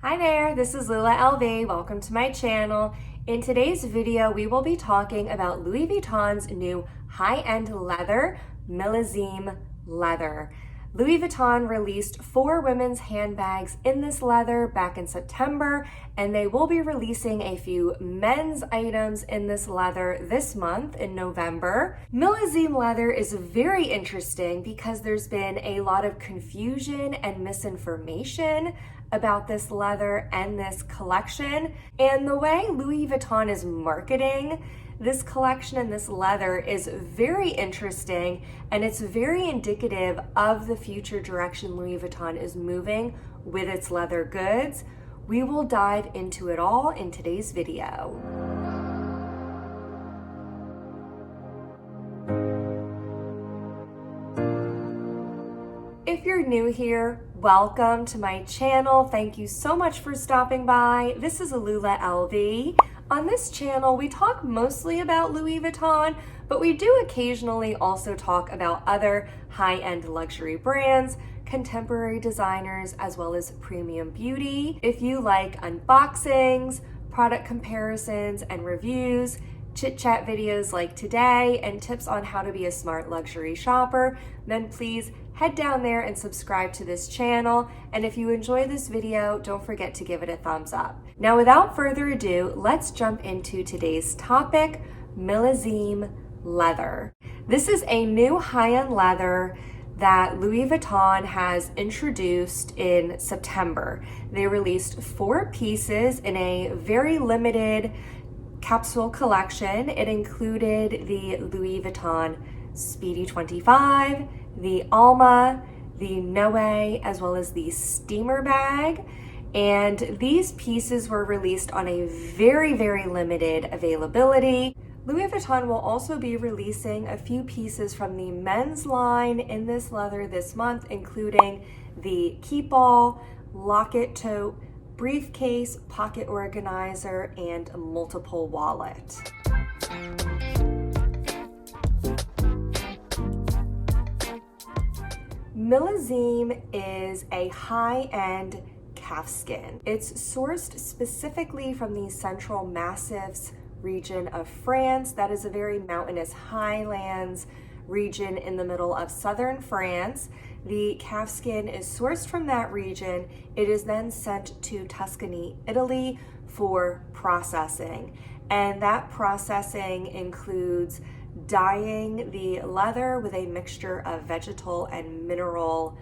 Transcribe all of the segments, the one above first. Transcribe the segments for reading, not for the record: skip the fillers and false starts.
Hi there, this is Lula LV. Welcome to my channel. In today's video, we will be talking about Louis Vuitton's new high-end leather, Millesime leather. Louis Vuitton released 4 women's handbags in this leather back in September, and they will be releasing a few men's items in this leather this month in November. Millesime leather is very interesting because there's been a lot of confusion and misinformation about this leather and this collection. And the way Louis Vuitton is marketing this collection and this leather is very interesting, and it's very indicative of the future direction Louis Vuitton is moving with its leather goods. We will dive into it all in today's video. If you're new here, welcome to my channel. Thank you so much for stopping by. This is Lula LV. On this channel, we talk mostly about Louis Vuitton, but we do occasionally also talk about other high-end luxury brands, contemporary designers, as well as premium beauty. If you like unboxings, product comparisons, and reviews, chit-chat videos like today, and tips on how to be a smart luxury shopper, then please head down there and subscribe to this channel. And if you enjoy this video, don't forget to give it a thumbs up. Now, without further ado, let's jump into today's topic, Millesime leather. This is a new high-end leather that Louis Vuitton has introduced in September. They released 4 pieces in a very limited capsule collection. It included the Louis Vuitton Speedy 25, the Alma, the Noe, as well as the steamer bag. And these pieces were released on a very, very limited availability. Louis Vuitton will also be releasing a few pieces from the men's line in this leather this month, including the keep-all, locket tote, briefcase, pocket organizer, and a multiple wallet. Millesime is a high-end calfskin. It's sourced specifically from the Central Massifs region of France. That is a very mountainous highlands region in the middle of southern France. The calfskin is sourced from that region. It is then sent to Tuscany, Italy for processing. And that processing includes dyeing the leather with a mixture of vegetal and mineral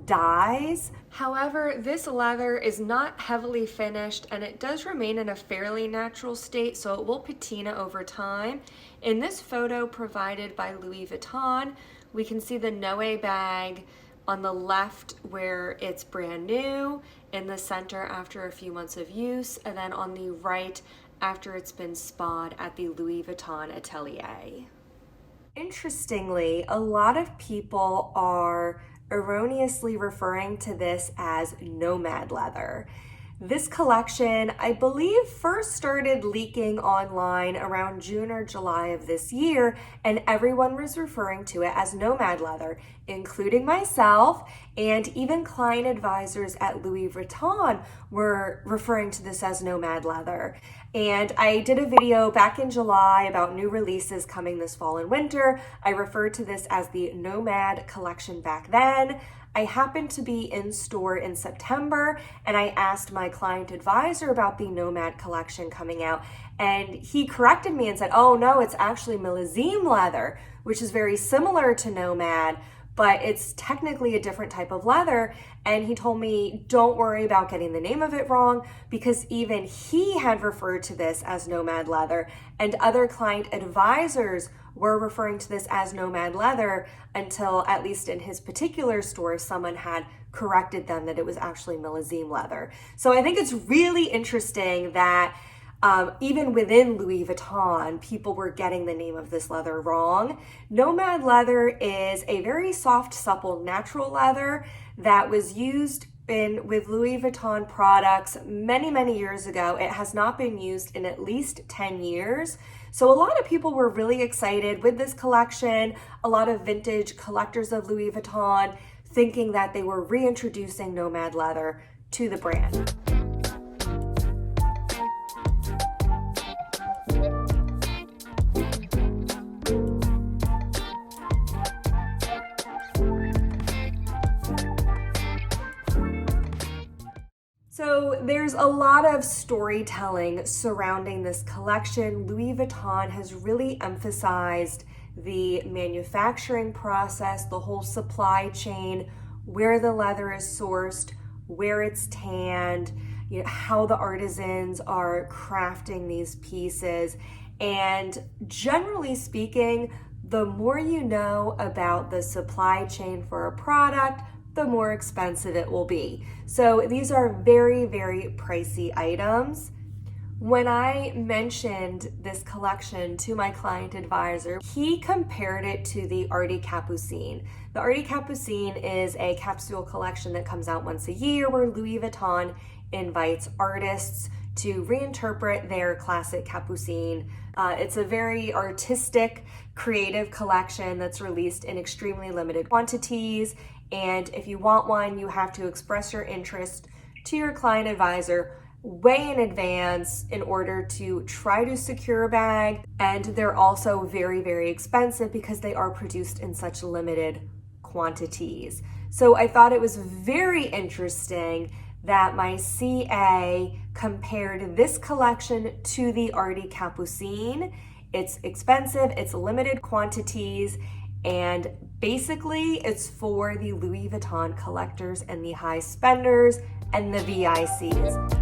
dyes. However, this leather is not heavily finished and it does remain in a fairly natural state, so it will patina over time. In this photo provided by Louis Vuitton, we can see the Noe bag on the left where it's brand new, in the center after a few months of use, and then on the right after it's been spa'd at the Louis Vuitton atelier. Interestingly, a lot of people are erroneously referring to this as Nomade leather. This collection, I believe, first started leaking online around June or July of this year, and everyone was referring to it as Nomade leather, including myself, and even client advisors at Louis Vuitton were referring to this as Nomade leather. And I did a video back in July about new releases coming this fall and winter. I referred to this as the Nomade collection back then. I happened to be in store in September, and I asked my client advisor about the Nomade collection coming out, and he corrected me and said, oh no, it's actually Millesime leather, which is very similar to Nomade, but it's technically a different type of leather. And he told me, don't worry about getting the name of it wrong, because even he had referred to this as Nomade leather, and other client advisors were referring to this as Nomade leather until, at least in his particular store, someone had corrected them that it was actually Millesime leather. So I think it's really interesting that even within Louis Vuitton, people were getting the name of this leather wrong. Nomade leather is a very soft, supple, natural leather that was used with Louis Vuitton products many, many years ago. It has not been used in at least 10 years. So a lot of people were really excited with this collection. A lot of vintage collectors of Louis Vuitton thinking that they were reintroducing Nomade leather to the brand. So there's a lot of storytelling surrounding this collection. Louis Vuitton has really emphasized the manufacturing process, the whole supply chain, where the leather is sourced, where it's tanned, how the artisans are crafting these pieces. And generally speaking, the more you know about the supply chain for a product, the more expensive it will be. So these are very, very pricey items. When I mentioned this collection to my client advisor, he compared it to the Artie Capucine. The Artie Capucine is a capsule collection that comes out once a year where Louis Vuitton invites artists to reinterpret their classic Capucine. It's a very artistic, creative collection that's released in extremely limited quantities. And if you want one, you have to express your interest to your client advisor way in advance in order to try to secure a bag. And they're also very, very expensive because they are produced in such limited quantities. So I thought it was very interesting that my CA compared this collection to the Artie Capucine. It's expensive, it's limited quantities, and basically it's for the Louis Vuitton collectors and the high spenders and the VICs.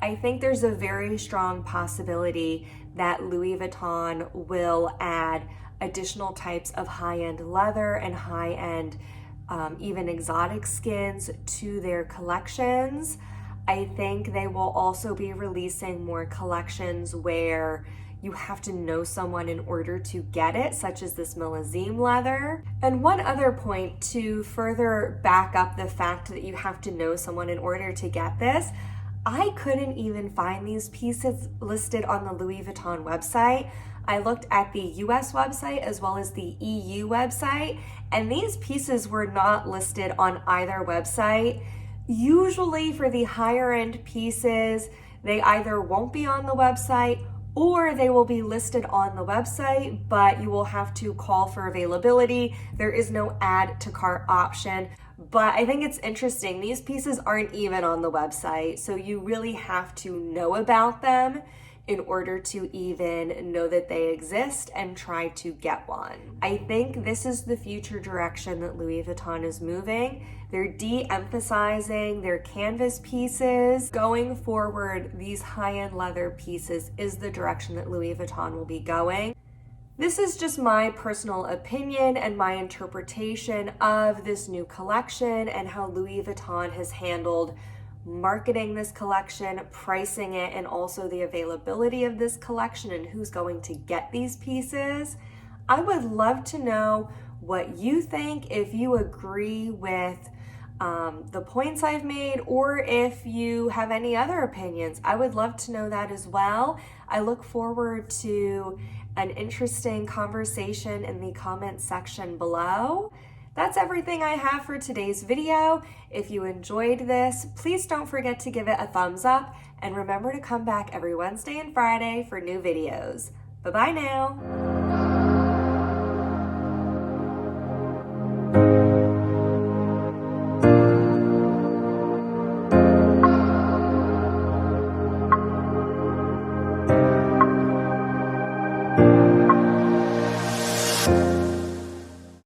I think there's a very strong possibility that Louis Vuitton will add additional types of high-end leather and high-end, even exotic skins to their collections. I think they will also be releasing more collections where you have to know someone in order to get it, such as this Millesime leather. And one other point to further back up the fact that you have to know someone in order to get this, I couldn't even find these pieces listed on the Louis Vuitton website. I looked at the US website as well as the EU website, and these pieces were not listed on either website. Usually for the higher end pieces, they either won't be on the website or they will be listed on the website, but you will have to call for availability. There is no add to cart option. But I think it's interesting. These pieces aren't even on the website, so you really have to know about them in order to even know that they exist and try to get one. I think this is the future direction that Louis Vuitton is moving. They're de-emphasizing their canvas pieces. Going forward, these high-end leather pieces is the direction that Louis Vuitton will be going. This is just my personal opinion and my interpretation of this new collection and how Louis Vuitton has handled marketing this collection, pricing it, and also the availability of this collection and who's going to get these pieces. I would love to know what you think, if you agree with the points I've made, or if you have any other opinions. I would love to know that as well. I look forward to an interesting conversation in the comments section below. That's everything I have for today's video. If you enjoyed this, please don't forget to give it a thumbs up, and remember to come back every Wednesday and Friday for new videos. Bye-bye now.